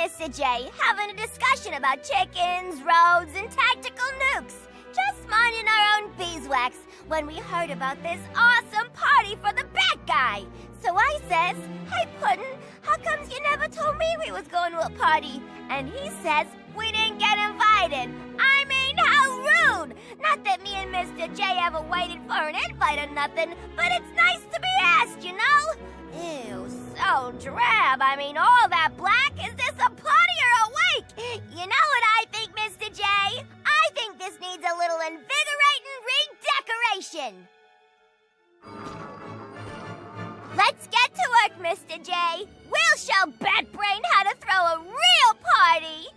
Mr. J, having a discussion about chickens, roads, and tactical nukes. Just minding our own beeswax when we heard about this awesome party for the bad guy. So I says, "Hey, Puddin', how comes you never told me we was going to a party?" And he says, "We didn't get invited." I mean, how rude! Not that me and Mr. J ever waited for an invite or nothing, but it's nice to be asked, you know? Ew, so drab. I mean, all that black. Is this a party or a wake? You know what I think, Mr. J? I think this needs a little invigorating redecoration. Let's get to work, Mr. J. We'll show Bat Brain how to throw a real party.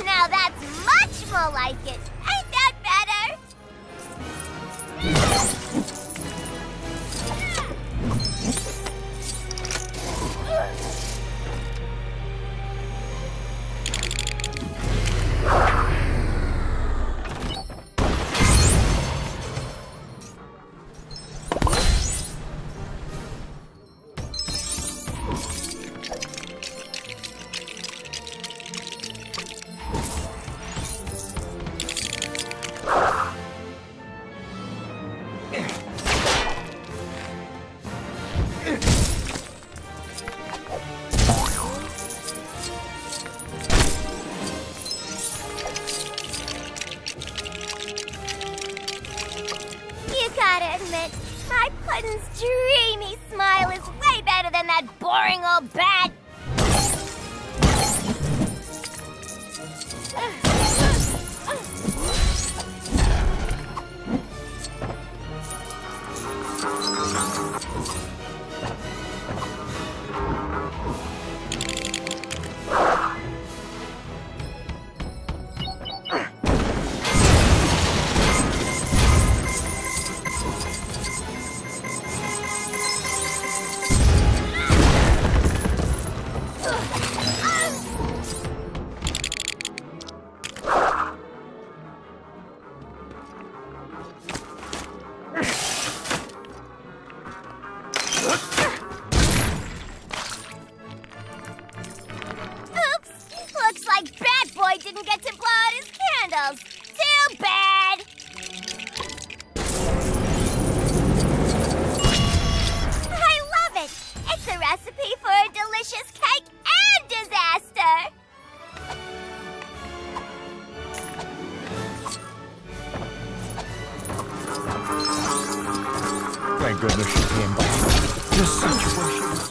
Now that's much more like it. Ain't that better? You gotta admit, my Puddin's dreamy smile is way better than that boring old bat. Looks like Bad Boy didn't get to blow out his candles. Too bad. I love it. It's a recipe for a delicious cake and disaster. Thank goodness she came back. Just such wishes.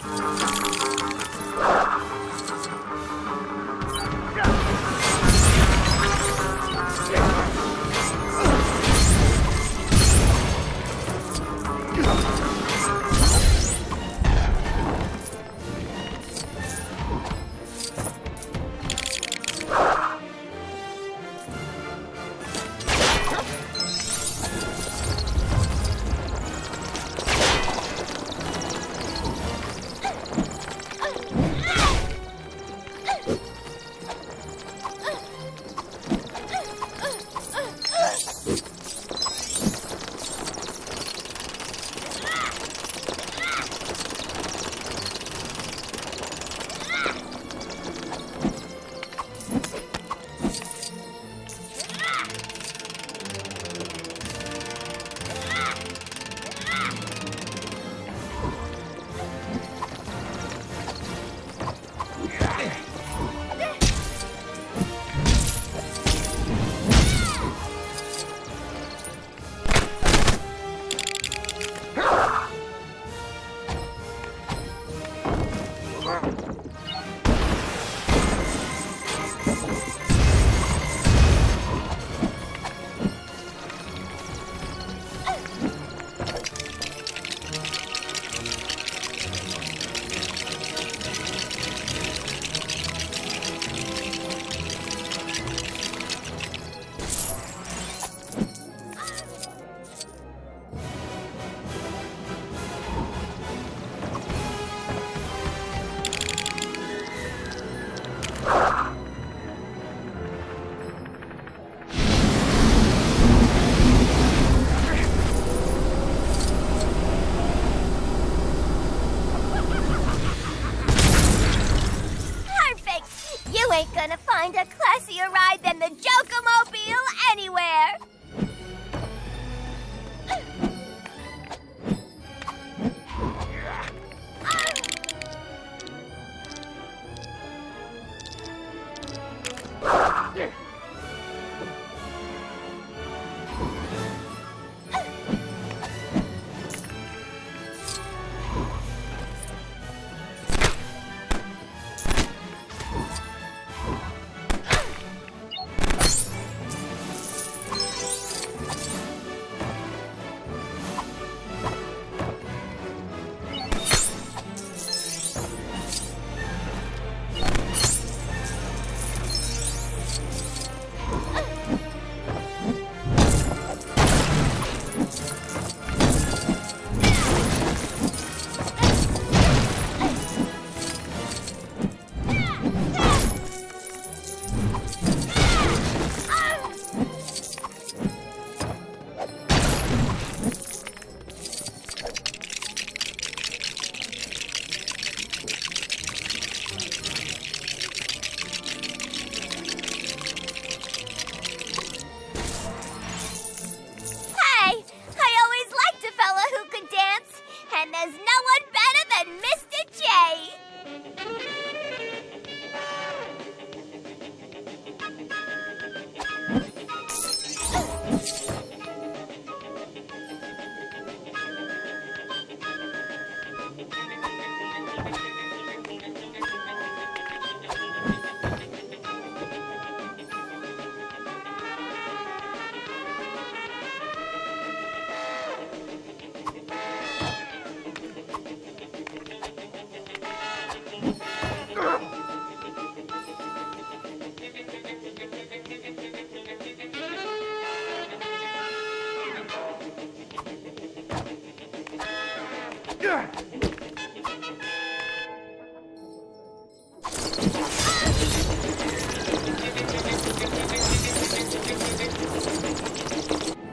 find a classier ride than the Joker-mobile anywhere. There's no one better than Mr. J.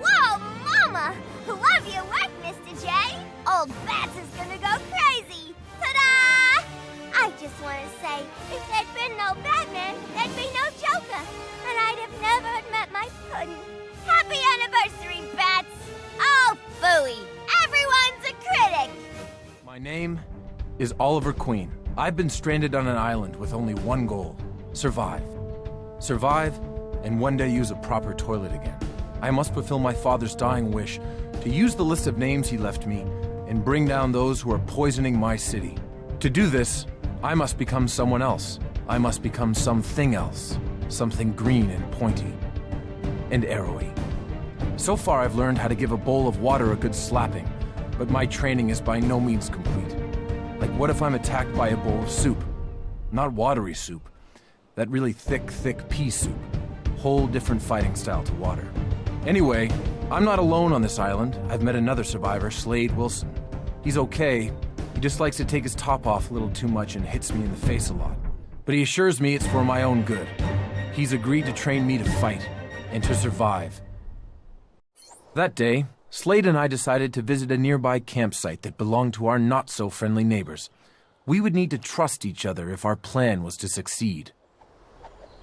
Whoa, Mama! Love your work, Mr. J. Old Bats is gonna go crazy. Ta-da! I just want to say, if there'd been no Batman, there'd be no Joker, and I'd have never met my puddin'. Happy anniversary, Bats! Oh, phooey! Everyone's a critic! My name is Oliver Queen. I've been stranded on an island with only one goal: survive. Survive, and one day use a proper toilet again. I must fulfill my father's dying wish to use the list of names he left me and bring down those who are poisoning my city. To do this, I must become someone else. I must become something else. Something green and pointy. And arrowy. So far, I've learned how to give a bowl of water a good slapping, but my training is by no means complete. Like, what if I'm attacked by a bowl of soup? Not watery soup. That really thick pea soup. Whole different fighting style to water. Anyway, I'm not alone on this island. I've met another survivor, Slade Wilson. He's okay. He just likes to take his top off a little too much and hits me in the face a lot. But he assures me it's for my own good. He's agreed to train me to fight and to survive. That day, Slade and I decided to visit a nearby campsite that belonged to our not-so-friendly neighbors. We would need to trust each other if our plan was to succeed.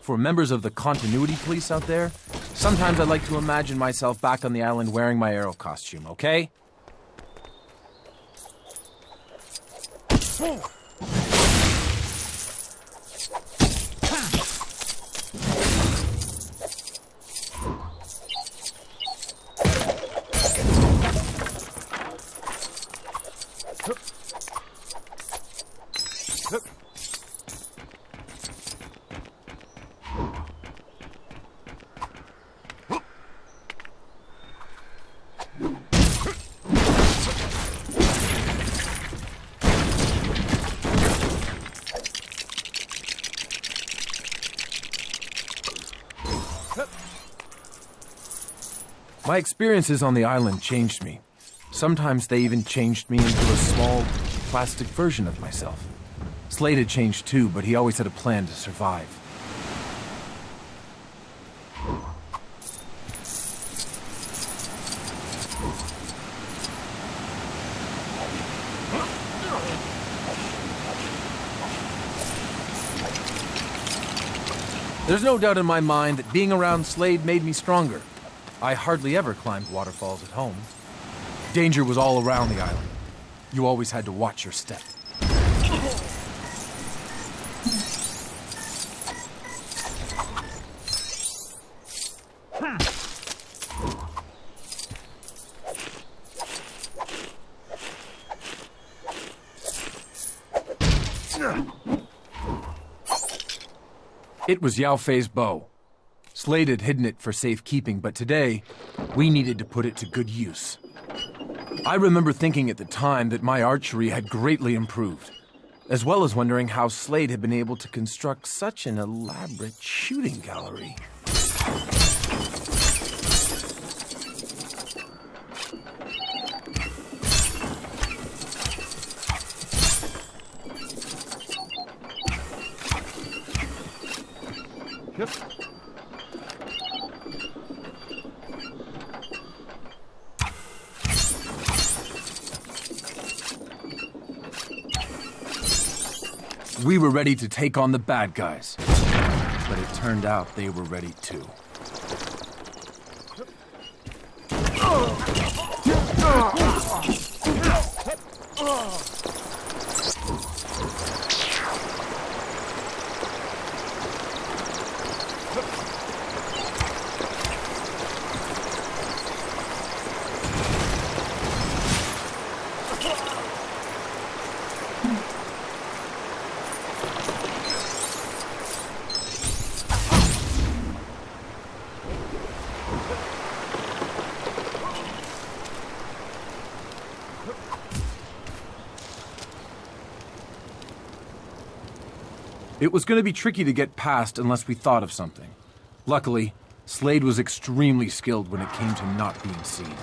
For members of the continuity police out there, sometimes I like to imagine myself back on the island wearing my arrow costume, okay? My experiences on the island changed me. Sometimes they even changed me into a small, plastic version of myself. Slade had changed too, but he always had a plan to survive. There's no doubt in my mind that being around Slade made me stronger. I hardly ever climbed waterfalls at home. Danger was all around the island. You always had to watch your step. It was Yao Fei's bow. Slade had hidden it for safekeeping, but today, we needed to put it to good use. I remember thinking at the time that my archery had greatly improved, as well as wondering how Slade had been able to construct such an elaborate shooting gallery. Yep. We were ready to take on the bad guys, but it turned out they were ready too. It was going to be tricky to get past unless we thought of something. Luckily, Slade was extremely skilled when it came to not being seen.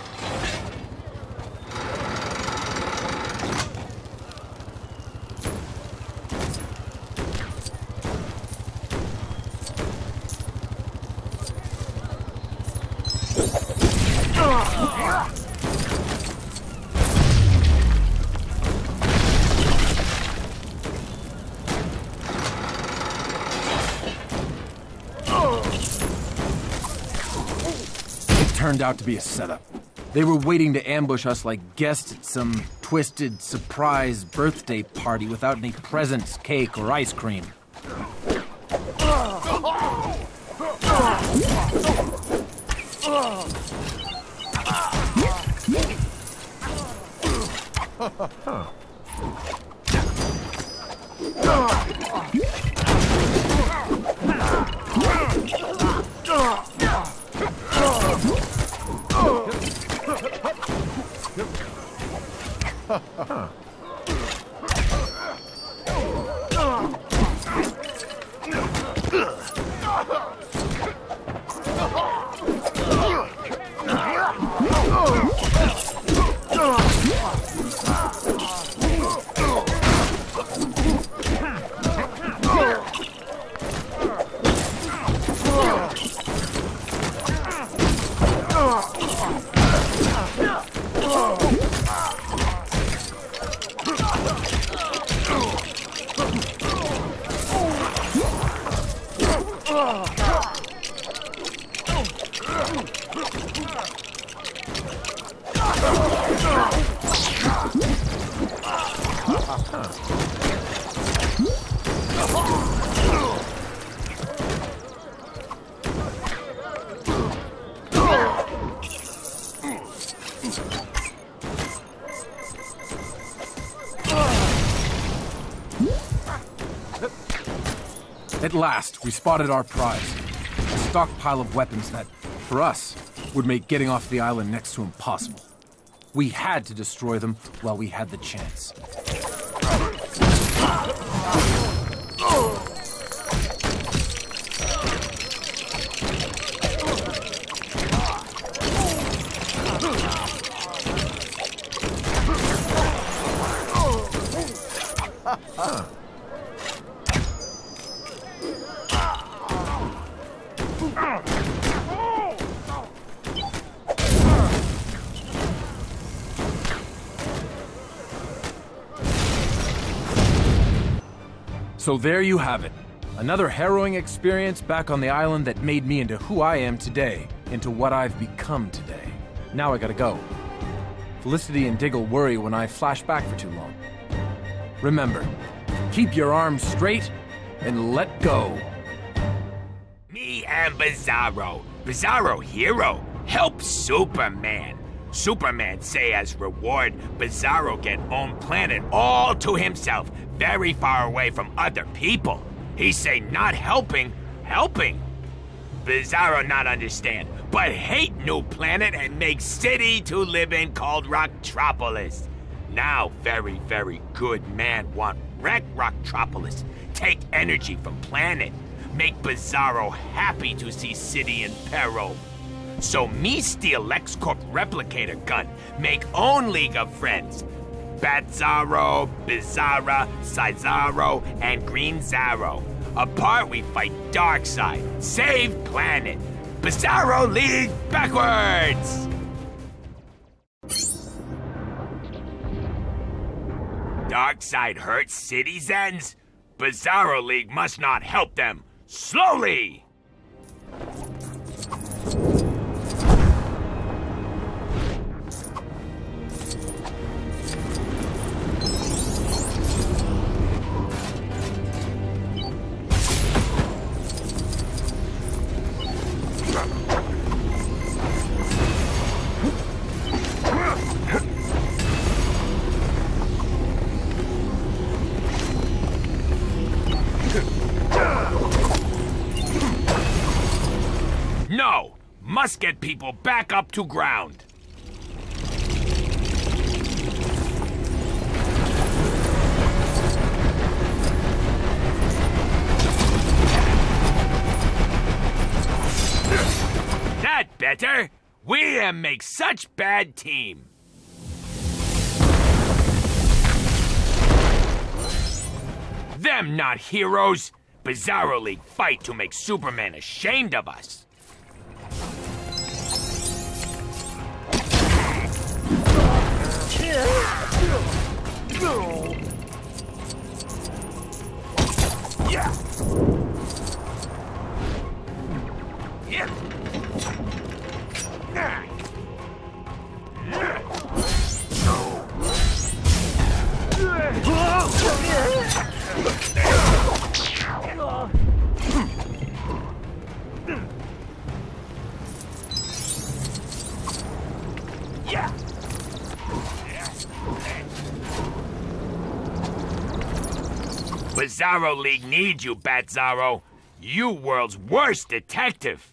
Turned out to be a setup. They were waiting to ambush us like guests at some twisted surprise birthday party without any presents, cake, or ice cream. At last, we spotted our prize. A stockpile of weapons that, for us, would make getting off the island next to impossible. We had to destroy them while we had the chance. So there you have it. Another harrowing experience back on the island that made me into who I am today, into what I've become today. Now I gotta go. Felicity and Diggle worry when I flash back for too long. Remember, keep your arms straight and let go. Me and Bizzaro. Bizzaro hero. Help Superman. Superman say as reward, Bizzaro get own planet all to himself, very far away from other people. He say not helping. Bizzaro not understand, but hate new planet and make city to live in called Rocktropolis. Now very, very good man want wreck Rocktropolis, take energy from planet, make Bizzaro happy to see city in peril. So me steal LexCorp replicator gun, make own League of Friends. Batzaro, Bizzara, Sizaro, and Green Zaro. Apart we fight Darkseid, save planet. Bizzaro League backwards! Darkseid hurts citizens? Bizzaro League must not help them. Slowly! No! Must get people back up to ground. That better? We make such bad team. Them not heroes. Bizzaro League fight to make Superman ashamed of us. Bizzaro League needs you, Batzaro. You world's worst detective.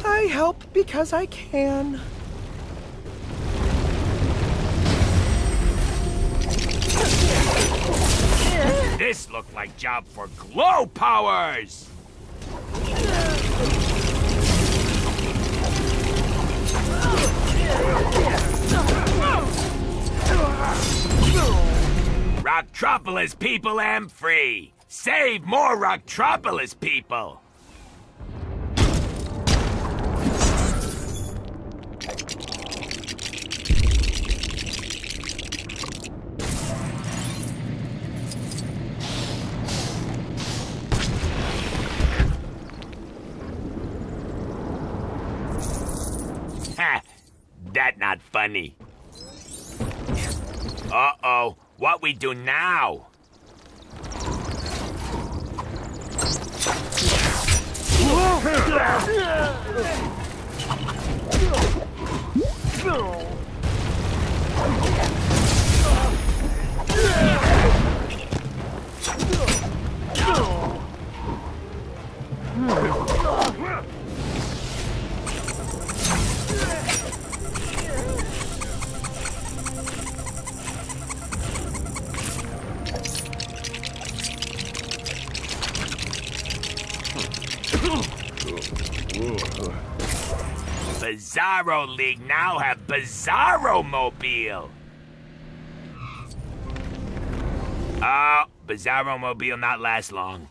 I help because I can. This looked like job for glow powers! Rocktropolis people am free! Save more Rocktropolis people! Ha! That not funny. Uh-oh, what we do now? Bizzaro League now have Bizzaro Mobile. Oh, Bizzaro Mobile not last long.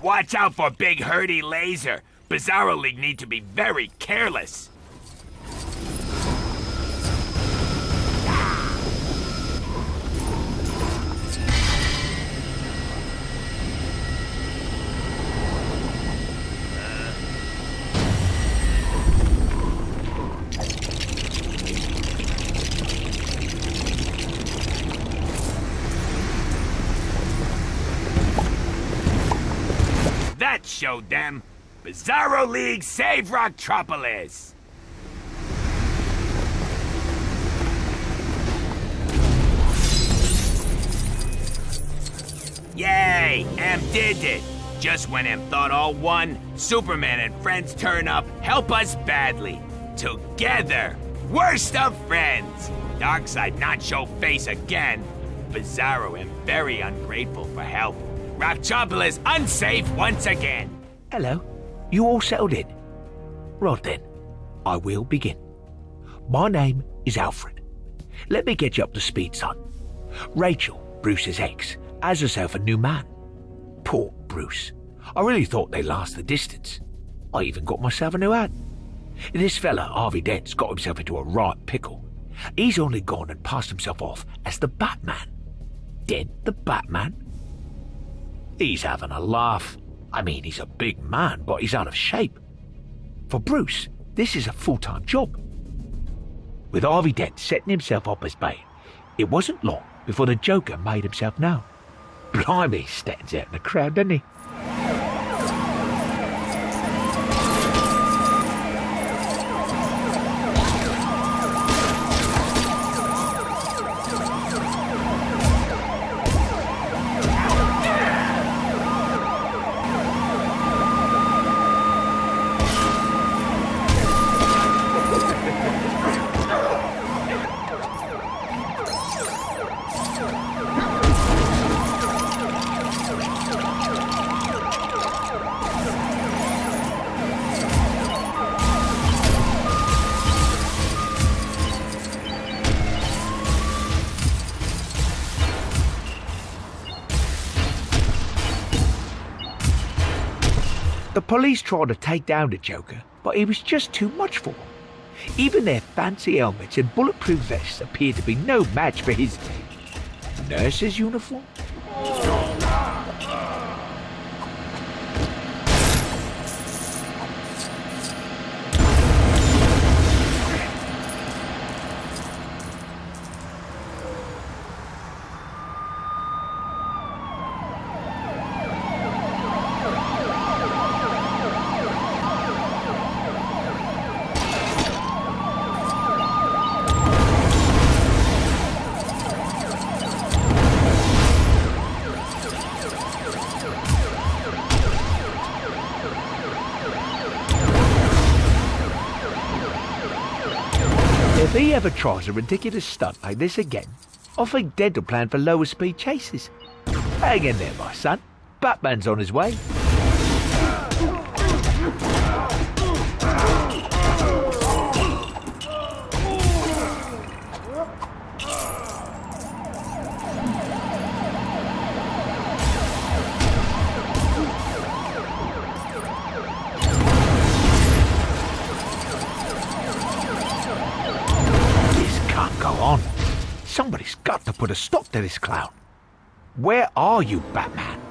Watch out for Big Hurdy Laser. Bizzaro League need to be very careless. That showed them. Bizzaro League save Rocktropolis! Yay! Em did it! Just when Em thought all won, Superman and friends turn up, help us badly. Together, worst of friends! Darkseid not show face again. Bizzaro am very ungrateful for help. Rocktropolis unsafe once again. Hello. You all settled in? Right then, I will begin. My name is Alfred. Let me get you up to speed, son. Rachel, Bruce's ex, has herself a new man. Poor Bruce. I really thought they'd last the distance. I even got myself a new hat. This fella, Harvey Dent's got himself into a right pickle. He's only gone and passed himself off as the Batman. Dent the Batman? He's having a laugh. I mean, he's a big man, but he's out of shape. For Bruce, this is a full-time job. With Harvey Dent setting himself up as Bane, it wasn't long before the Joker made himself known. Blimey, he stands out in the crowd, doesn't he? The police tried to take down the Joker, but he was just too much for them. Even their fancy helmets and bulletproof vests appeared to be no match for his nurse's uniform. If he ever tries a ridiculous stunt like this again, I think Dent will plan for lower speed chases. Hang in there, my son. Batman's on his way. Somebody's got to put a stop to this clown. Where are you, Batman?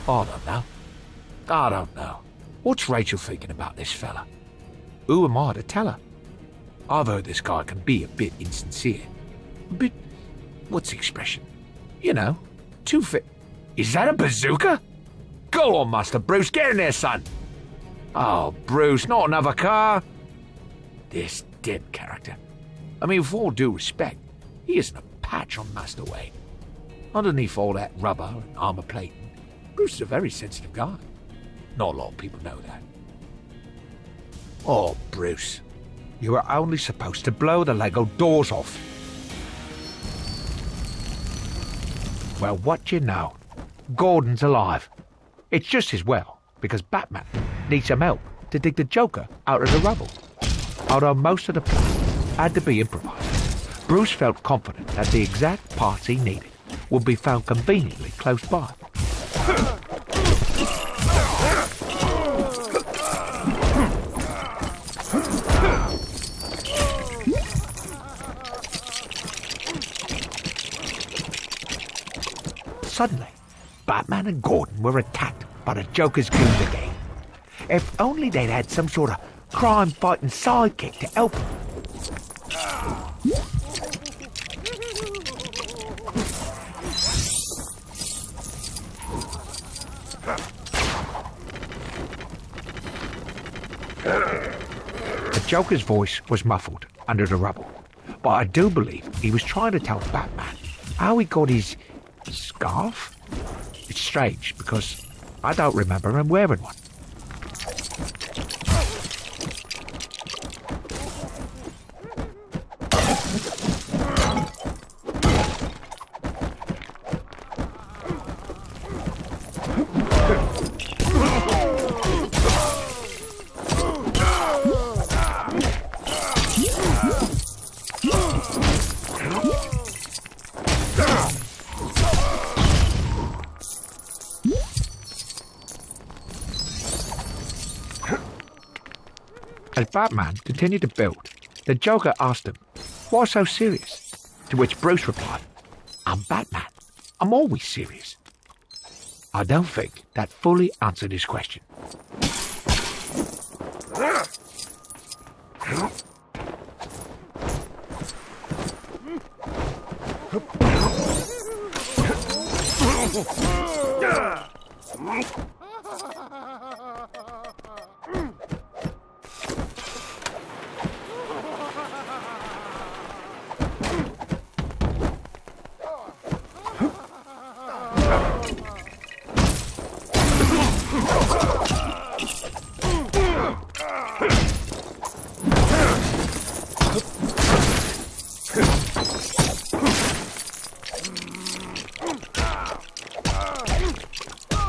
I don't know. What's Rachel thinking about this fella? Who am I to tell her? I've heard this guy can be a bit insincere. A bit, what's the expression? You know, too fit. Is that a bazooka? Go on, Master Bruce, get in there, son. Oh, Bruce, not another car. This dead character. I mean, with all due respect, he isn't a patch on Master Wayne. Underneath all that rubber and armor plating, Bruce is a very sensitive guy. Not a lot of people know that. Oh, Bruce, you were only supposed to blow the Lego doors off. Well, what do you know? Gordon's alive. It's just as well, because Batman needs some help to dig the Joker out of the rubble. Although most of the plan had to be improvised, Bruce felt confident that the exact parts he needed would be found conveniently close by. Suddenly, Batman and Gordon were attacked by the Joker's goons again. If only they'd had some sort of crime-fighting sidekick to help them. The Joker's voice was muffled under the rubble, but I do believe he was trying to tell Batman how he got his scarf? It's strange because I don't remember him wearing one. As Batman continued to build, the Joker asked him, "Why so serious?" To which Bruce replied, "I'm Batman. I'm always serious." I don't think that fully answered his question.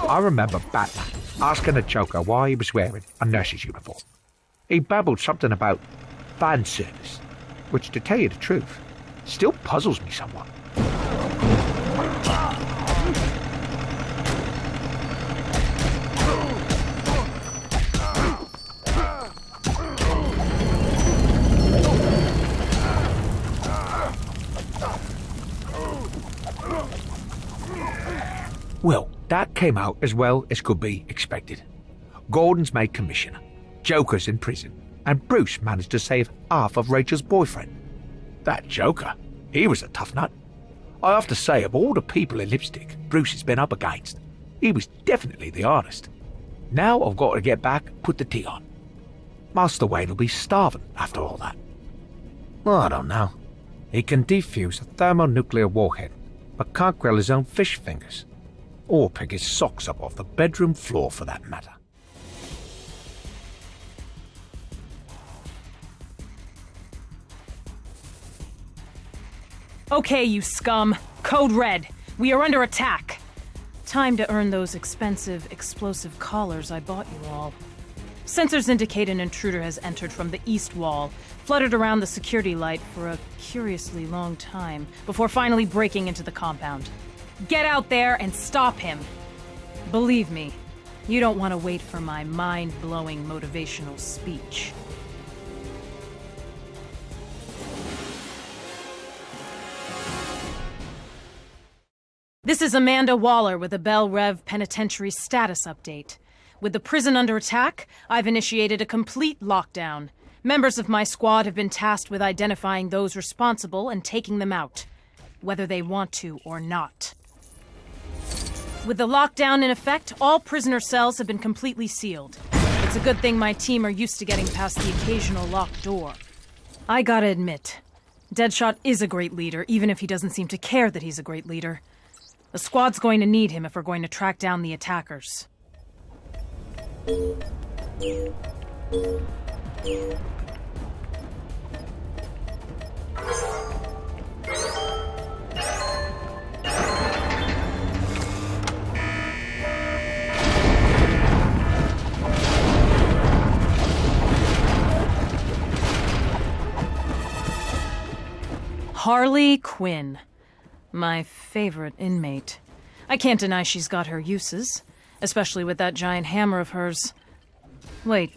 I remember Batman asking the Joker why he was wearing a nurse's uniform. He babbled something about fan service, which, to tell you the truth, still puzzles me somewhat. Well, that came out as well as could be expected. Gordon's made commissioner, Joker's in prison, and Bruce managed to save half of Rachel's boyfriend. That Joker, he was a tough nut. I have to say, of all the people in lipstick Bruce has been up against, he was definitely the hardest. Now I've got to get back and put the tea on. Master Wayne will be starving after all that. Well, I don't know. He can defuse a thermonuclear warhead, but can't grill his own fish fingers. Or pick his socks up off the bedroom floor, for that matter. Okay, you scum. Code Red. We are under attack. Time to earn those expensive, explosive collars I bought you all. Sensors indicate an intruder has entered from the east wall, fluttered around the security light for a curiously long time, before finally breaking into the compound. Get out there and stop him. Believe me, you don't want to wait for my mind-blowing motivational speech. This is Amanda Waller with a Belle Rev Penitentiary status update. With the prison under attack, I've initiated a complete lockdown. Members of my squad have been tasked with identifying those responsible and taking them out, whether they want to or not. With the lockdown in effect, all prisoner cells have been completely sealed. It's a good thing my team are used to getting past the occasional locked door. I gotta admit, Deadshot is a great leader, even if he doesn't seem to care that he's a great leader. The squad's going to need him if we're going to track down the attackers. Harley Quinn. My favorite inmate. I can't deny she's got her uses, especially with that giant hammer of hers. Wait,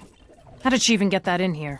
how did she even get that in here?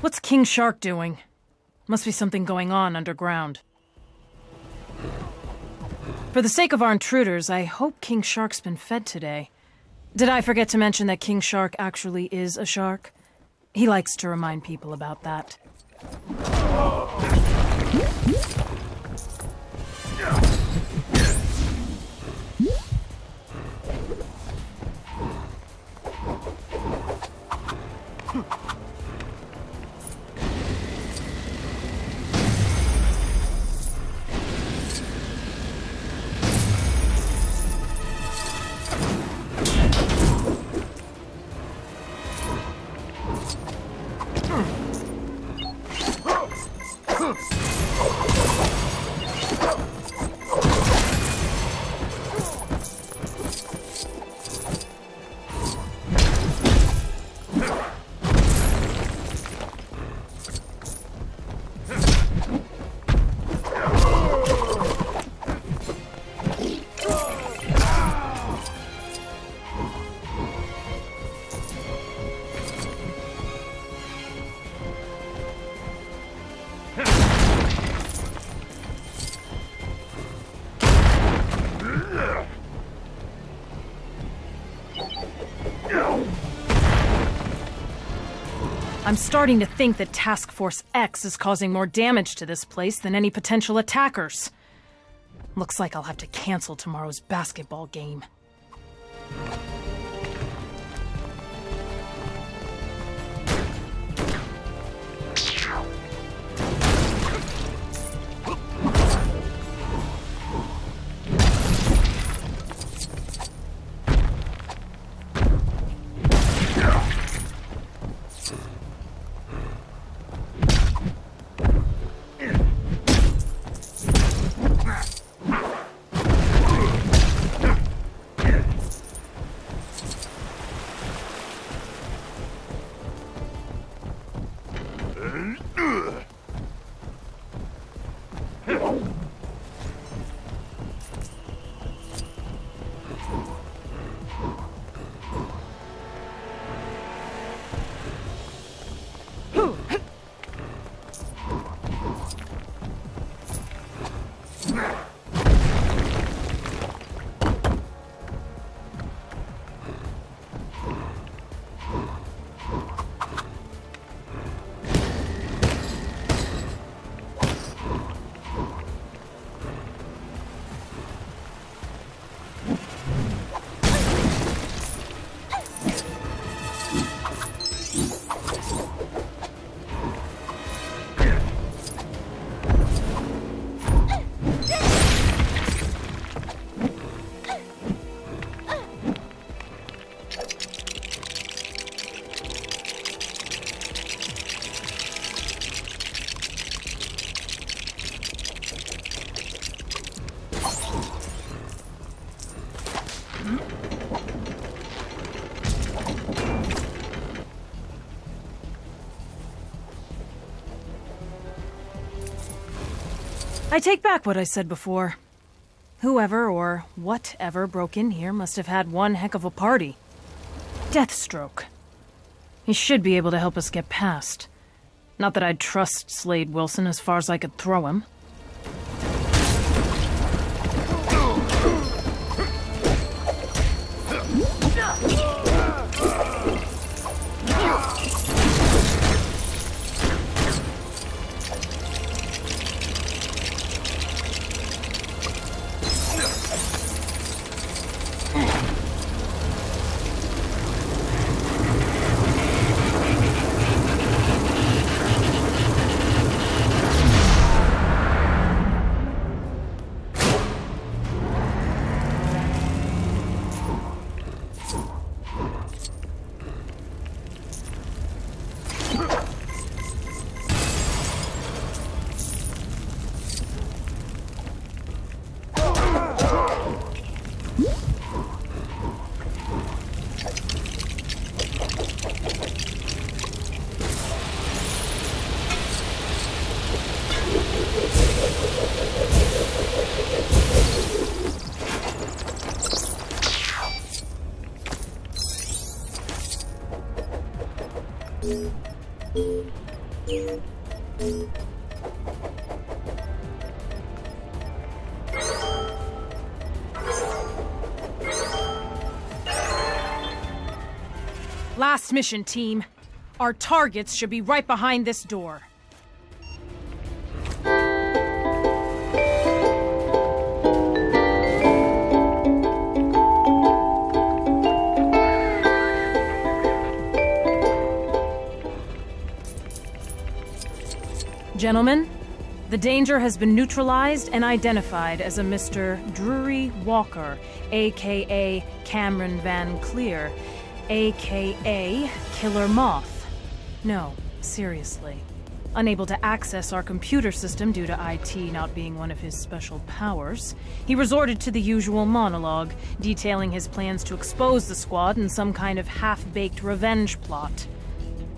What's King Shark doing? Must be something going on underground. For the sake of our intruders, I hope King Shark's been fed today. Did I forget to mention that King Shark actually is a shark? He likes to remind people about that. I'm starting to think that Task Force X is causing more damage to this place than any potential attackers. Looks like I'll have to cancel tomorrow's basketball game. I take back what I said before. Whoever or whatever broke in here must have had one heck of a party. Deathstroke. He should be able to help us get past. Not that I'd trust Slade Wilson as far as I could throw him. Last mission, team. Our targets should be right behind this door. Gentlemen, the danger has been neutralized and identified as a Mr. Drury Walker, a.k.a. Cameron Van Cleer, a.k.a. Killer Moth. No, seriously. Unable to access our computer system due to IT not being one of his special powers, he resorted to the usual monologue, detailing his plans to expose the squad in some kind of half-baked revenge plot.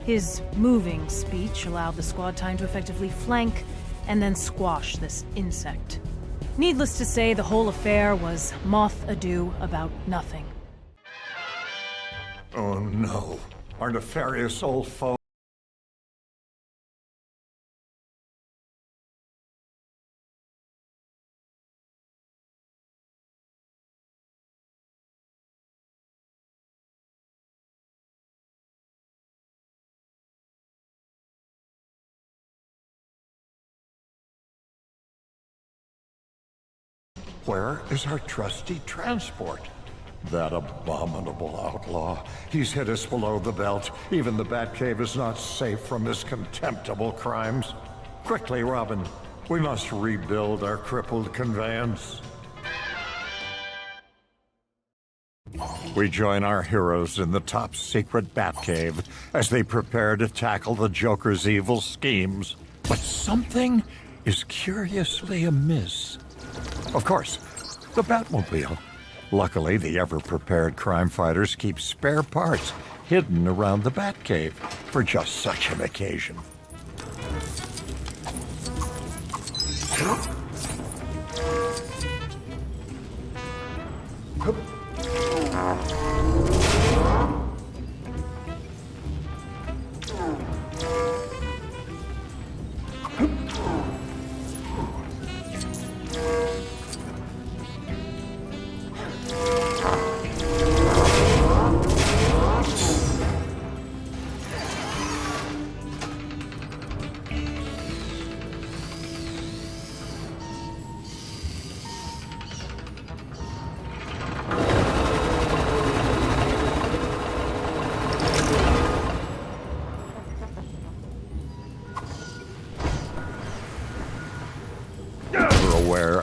His moving speech allowed the squad time to effectively flank and then squash this insect. Needless to say, the whole affair was moth ado about nothing. Oh no, our nefarious old foe. Where is our trusty transport? That abominable outlaw. He's hit us below the belt. Even the Batcave is not safe from his contemptible crimes. Quickly, Robin. We must rebuild our crippled conveyance. We join our heroes in the top-secret Batcave as they prepare to tackle the Joker's evil schemes. But something is curiously amiss. Of course, the Batmobile. Luckily, the ever-prepared crime fighters keep spare parts hidden around the Batcave for just such an occasion.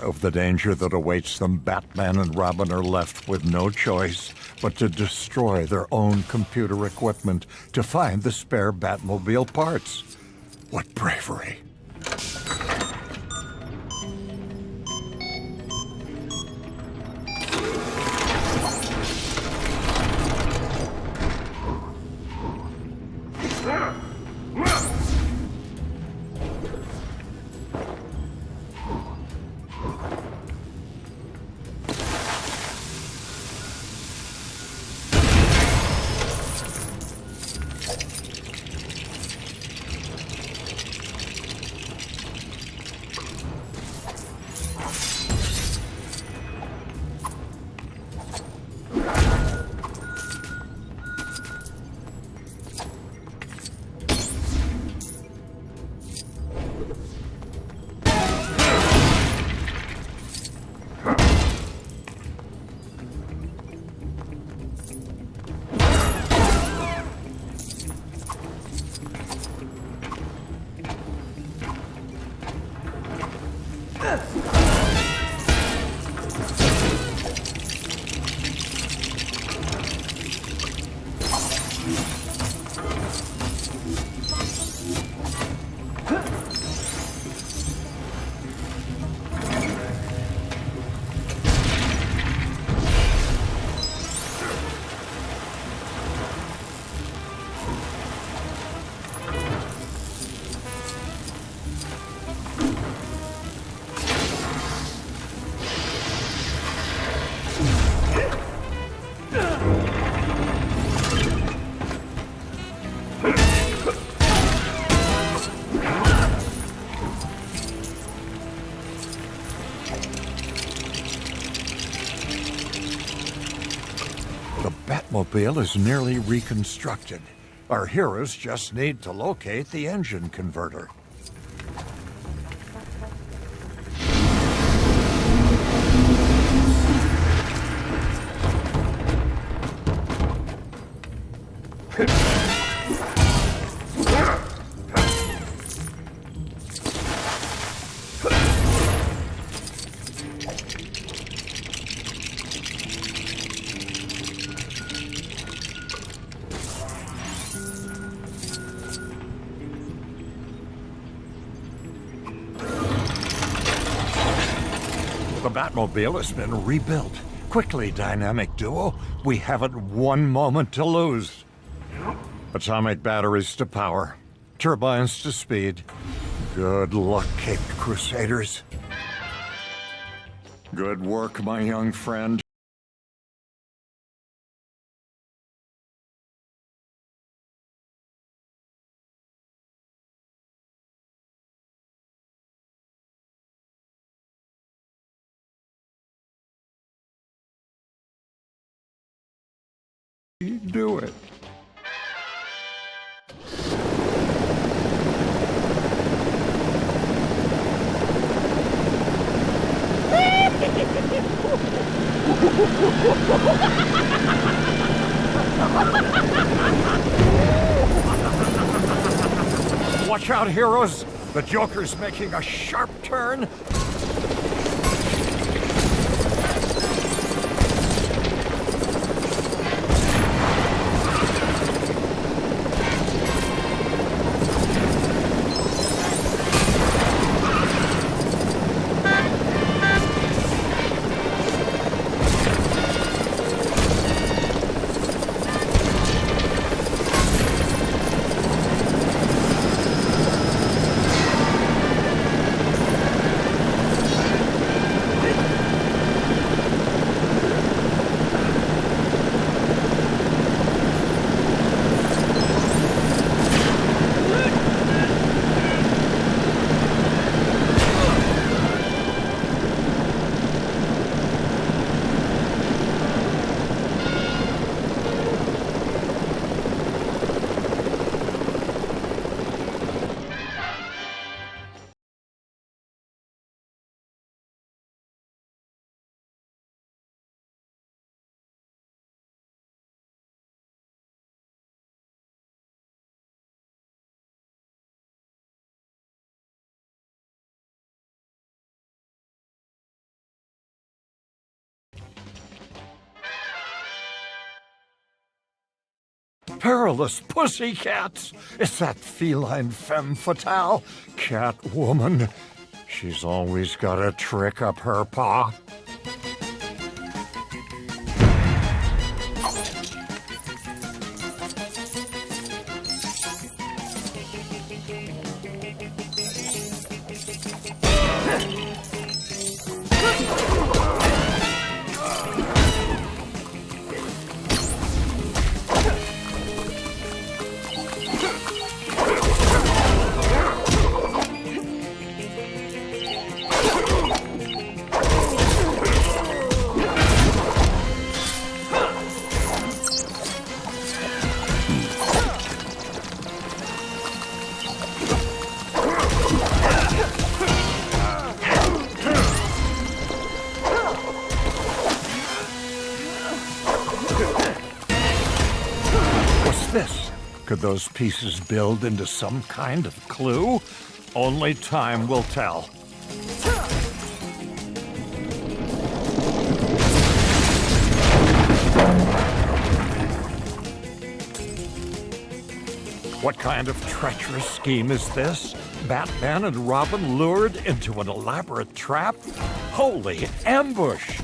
Of the danger that awaits them, Batman and Robin are left with no choice but to destroy their own computer equipment to find the spare Batmobile parts. What bravery! The Batmobile is nearly reconstructed. Our heroes just need to locate the engine converter. The Batmobile has been rebuilt. Quickly, dynamic duo. We haven't one moment to lose. Atomic batteries to power. Turbines to speed. Good luck, Caped Crusaders. Good work, my young friend. You do it. Watch out, heroes! The Joker's making a sharp turn. Perilous pussycats! It's that feline femme fatale, Catwoman. She's always got a trick up her paw. This? Could those pieces build into some kind of clue? Only time will tell. What kind of treacherous scheme is this? Batman and Robin lured into an elaborate trap? Holy ambush!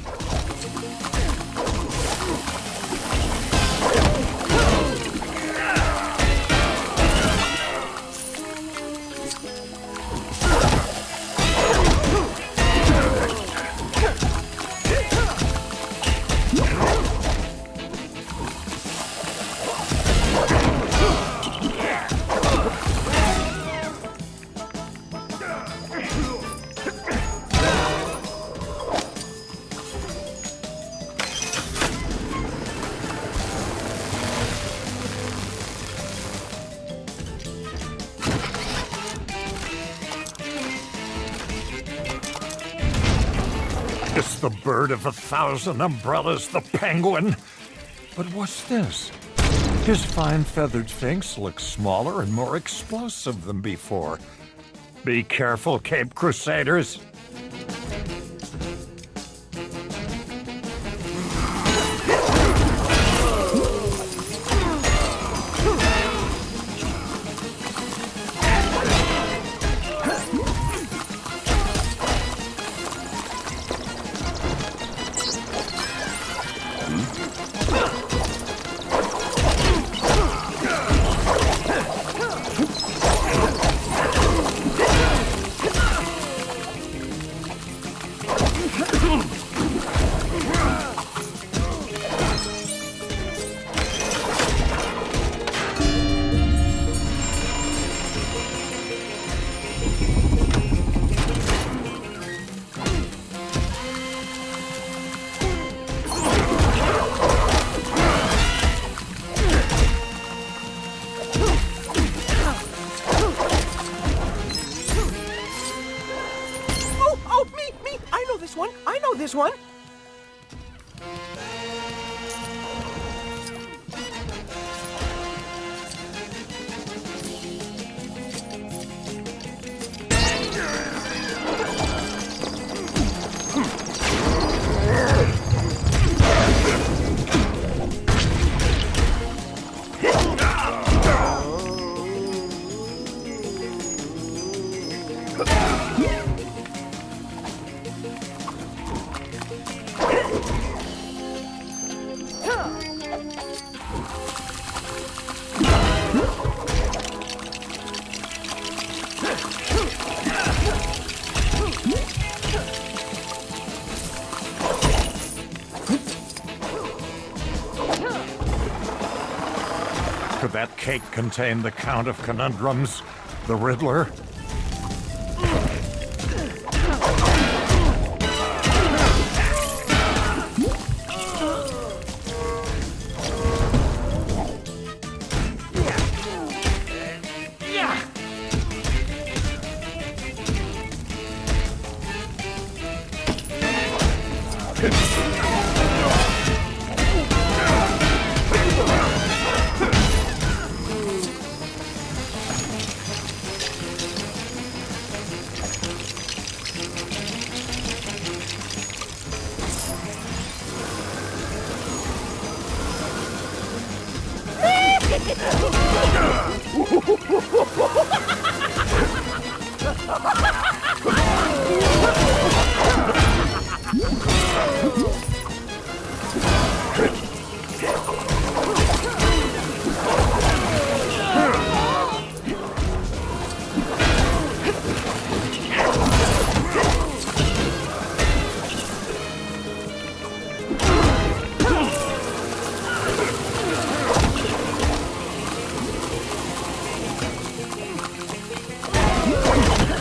was the bird of 1,000 umbrellas, the penguin. But what's this? His fine feathered sphinx looks smaller and more explosive than before. Be careful, Cape Crusaders. I know this one. Could that cake contain the Count of Conundrums, the Riddler?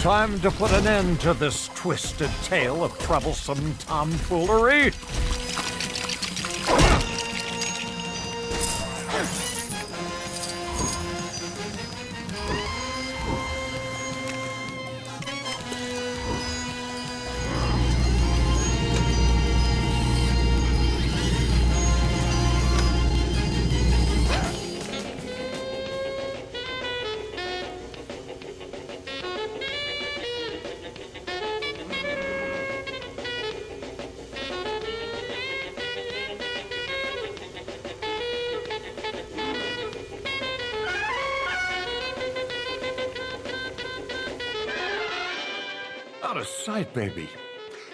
Time to put an end to this twisted tale of troublesome tomfoolery. Out of sight, baby.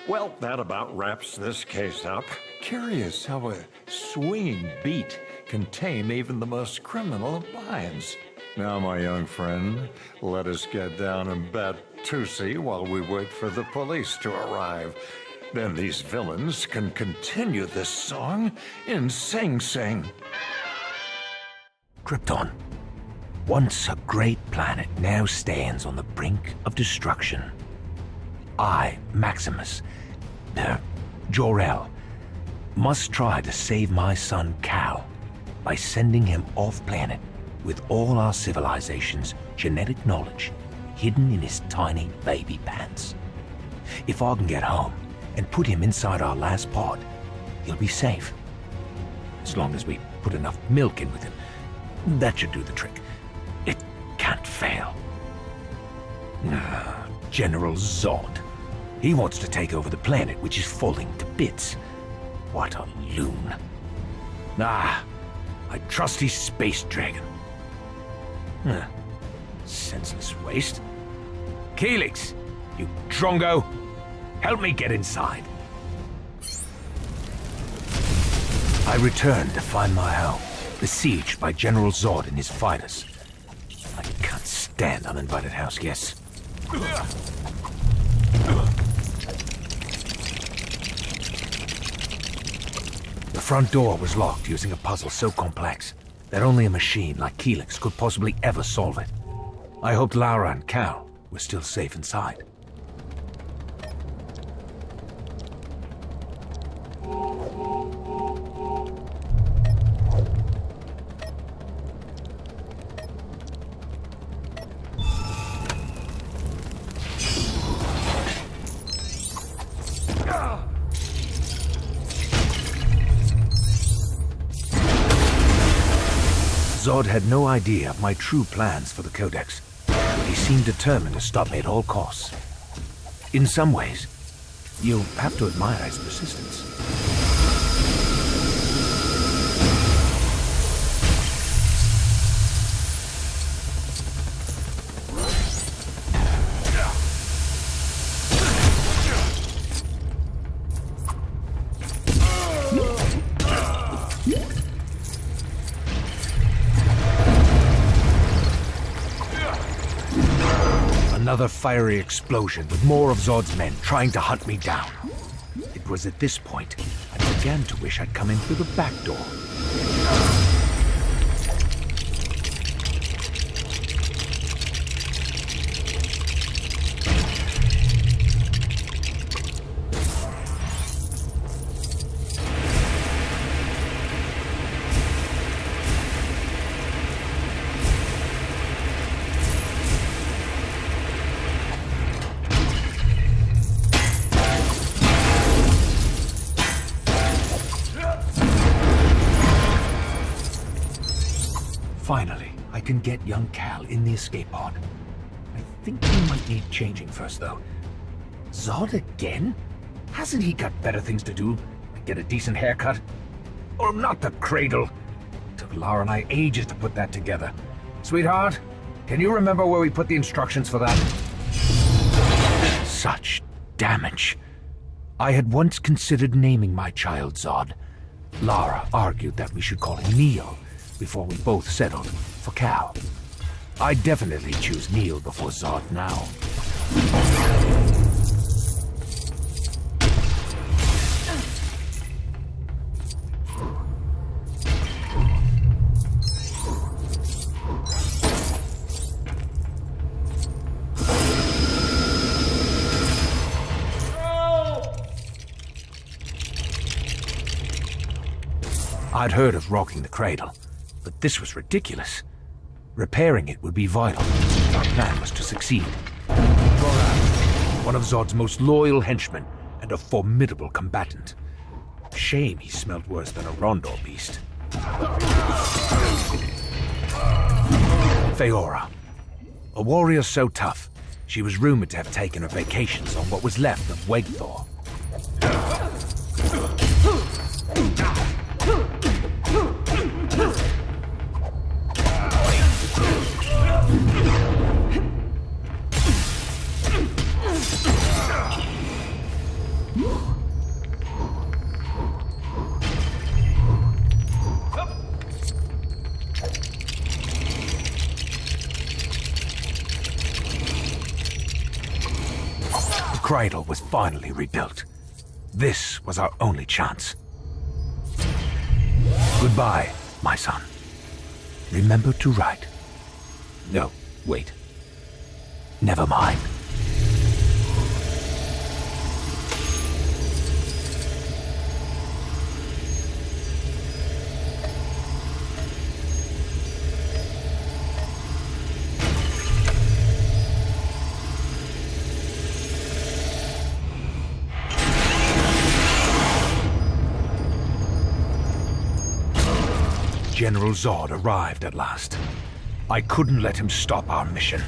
Well, that about wraps this case up. Curious how a swinging beat can tame even the most criminal of minds. Now, my young friend, let us get down and bat Tootsie while we wait for the police to arrive. Then these villains can continue this song in Sing Sing. Krypton, once a great planet, now stands on the brink of destruction. I, Maximus, Jor-El, must try to save my son Cal by sending him off-planet with all our civilization's genetic knowledge hidden in his tiny baby pants. If I can get home, and put him inside our last pod, he'll be safe. As long as we put enough milk in with him, that should do the trick. It can't fail. General Zod. He wants to take over the planet, which is falling to bits. What a loon. I trust his space dragon. Senseless waste. Calyx, you drongo, help me get inside. I returned to find my home, besieged by General Zod and his fighters. I can't stand uninvited house guests. The front door was locked using a puzzle so complex that only a machine like Calyx could possibly ever solve it. I hoped Lara and Cal were still safe inside. Zod had no idea of my true plans for the Codex, but he seemed determined to stop me at all costs. In some ways, you'll have to admire his persistence. Another fiery explosion with more of Zod's men trying to hunt me down. It was at this point I began to wish I'd come in through the back door. Finally, I can get young Cal in the escape pod. I think he might need changing first, though. Zod again? Hasn't he got better things to do? Like get a decent haircut? Or not the cradle? Took Lara and I ages to put that together. Sweetheart, can you remember where we put the instructions for that? Such damage. I had once considered naming my child Zod. Lara argued that we should call him Neo, before we both settled for Cal. I definitely choose Neil before Zod now. I'd heard of rocking the cradle, but this was ridiculous. Repairing it would be vital. Our plan was to succeed. Gotham, one of Zod's most loyal henchmen and a formidable combatant. Shame he smelled worse than a Rondor beast. Feora, a warrior so tough, she was rumored to have taken her vacations on what was left of Wegthor. The cradle was finally rebuilt. This was our only chance. Goodbye, my son. Remember to write. No, wait. Never mind. General Zod arrived at last. I couldn't let him stop our mission.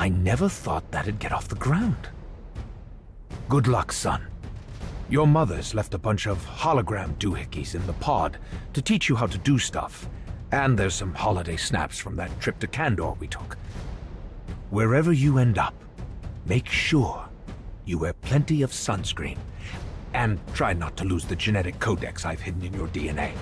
I never thought that'd get off the ground. Good luck, son. Your mother's left a bunch of hologram doohickeys in the pod to teach you how to do stuff, and there's some holiday snaps from that trip to Kandor we took. Wherever you end up, make sure you wear plenty of sunscreen, and try not to lose the genetic codex I've hidden in your DNA.